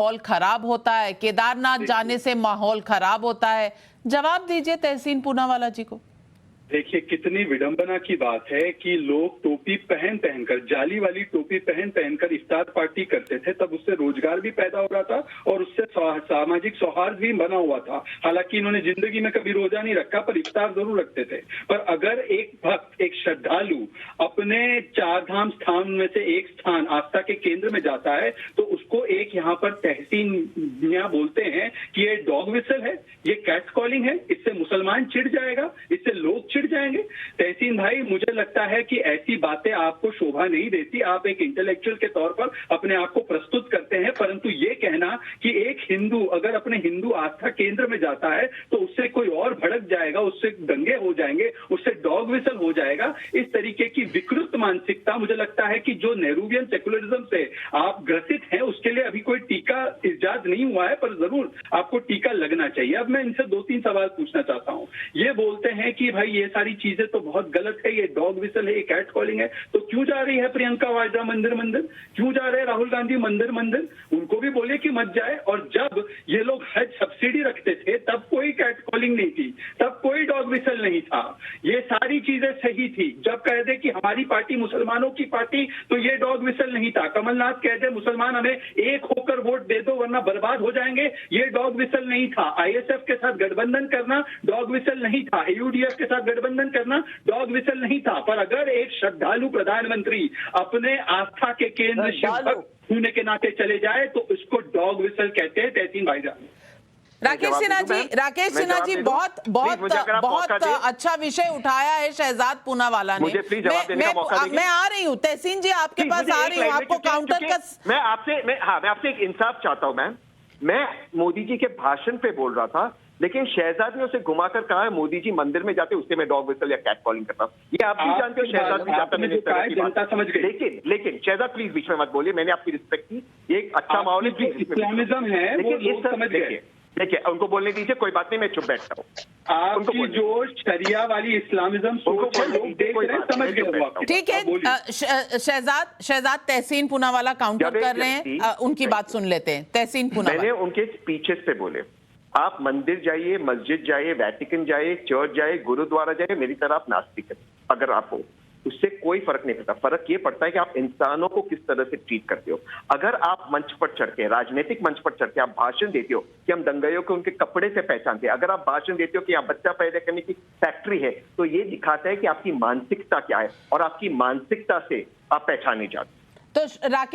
माहौल खराब होता है, केदारनाथ जाने से माहौल खराब होता है। जवाब दीजिए तहसीन पूनावाला जी को। देखिए, कितनी विडंबना की बात है कि लोग टोपी पहन पहनकर, जाली वाली टोपी पहन पहनकर इफ्तार पार्टी करते थे, तब उससे रोजगार भी पैदा हो रहा था और उससे सामाजिक सौहार्द भी बना हुआ था। हालांकि इन्होंने जिंदगी में कभी रोजा नहीं रखा, पर इफ्तार जरूर रखते थे। पर अगर एक भक्त, एक श्रद्धालु अपने 4 धाम स्थान में से एक स्थान आस्था के केंद्र में जाता है, तो उसको एक यहाँ पर तहसीन मियां बोलते हैं कि ये डॉग विसल है, ये कैट कॉलिंग है, इससे मुसलमान चिढ़ जाएगा, इससे लोग चिढ़ जाएंगे। तहसीन भाई, मुझे लगता है कि ऐसी बातें आपको शोभा नहीं देती। आप एक इंटेलेक्चुअल के तौर पर अपने आप को प्रस्तुत करते हैं, परंतु ये कहना कि एक हिंदू अगर अपने हिंदू आस्था केंद्र में जाता है तो उससे कोई और भड़क जाएगा, उससे दंगे हो जाएंगे, उससे डॉग विसल हो जाएगा, इस तरीके की विकृत मानसिकता, मुझे लगता है कि जो नेहरूवियन सेकुलरिज्म से आप ग्रसित हैं, उसके लिए अभी कोई टीका इजाद नहीं हुआ है, पर जरूर आपको टीका लगना चाहिए। अब मैं इनसे 2-3 सवाल पूछना चाहता हूं। ये बोलते हैं कि भाई ये सारी चीजें तो बहुत गलत है, ये डॉग विसल है, ये कैट कॉलिंग है, तो क्यों जा रही है प्रियंका वाड्रा मंदिर मंदिर, क्यों जा रहे हैं राहुल गांधी मंदिर मंदिर? उनको भी बोले कि मत जाए। और जब ये लोग हज सब्सिडी रखते थे तब कोई कैट कॉलिंग नहीं थी, तब कोई डॉग विसल नहीं था, ये सारी चीजें सही थी। जब कह दे कि हमारी पार्टी मुसलमानों की पार्टी, तो ये डॉग विसल नहीं था। कमलनाथ कह दे मुसलमान हमें एक होकर वोट दे दो वरना बर्बाद हो जाएंगे, ये डॉग विसल नहीं था। आईएसएफ के साथ गठबंधन करना डॉग विसल नहीं था, एयूडीएफ के साथ गठबंधन करना डॉग विसल नहीं था। पर अगर एक श्रद्धालु प्रधानमंत्री अपने आस्था के केंद्र शिव होने के नाते चले जाए तो उसको डॉग विसल कहते हैं। तहसीन भाईजान, राकेश सिन्हा जी बहुत अच्छा विषय उठाया है शहजाद पूनावाला ने। मैं आ रही हूँ तहसीन जी, आपके पास आ रही हूँ, आपको काउंटर का। मैं आपसे एक इंसाफ चाहता हूँ। मैं मोदी जी के भाषण पे बोल रहा था, लेकिन शहजाद ने उसे घुमाकर कहा है मोदी जी मंदिर में जाते उससे मैं डॉग विसल या कैट कॉलिंग करता हूँ। ये आप भी जानते हो, शहजाद भी जानता है, जनता समझ गई। लेकिन शहजाद प्लीज बीच में मत बोलिए, मैंने आपकी रिस्पेक्ट की, ये एक अच्छा माहौल है, इस्लामिज्म है, लेकिन ये समझ गए। देखिए, उनको बोलने दीजिए, कोई बात नहीं, मैं चुप बैठता हूँ। आपकी जो शरिया वाली इस्लामिज्म सोच है, लोग देख रहे हैं, समझ गए। ठीक है, शहजाद तहसीन पूनावाला काउंटर कर रहे हैं, उनकी बात सुन लेते हैं। तहसीन पूनावाला, मैंने उनके स्पीचेस पे बोले, आप मंदिर जाइए, मस्जिद जाइए, वेटिकन जाइए, चर्च जाइए, गुरुद्वारा जाइए, मेरी तरह आप नास्तिक है अगर आप हो, उससे कोई फर्क नहीं पड़ता। फर्क ये पड़ता है कि आप इंसानों को किस तरह से ट्रीट करते हो। अगर आप मंच पर चढ़ के, राजनीतिक मंच पर चढ़ के आप भाषण देते हो कि हम दंगाइयों को उनके कपड़े से पहचानते हैं, अगर आप भाषण देते हो कि यहाँ बच्चा पैदा करने की फैक्ट्री है, तो ये दिखाता है कि आपकी मानसिकता क्या है और आपकी मानसिकता से आप पहचाने जाते। तो राकेश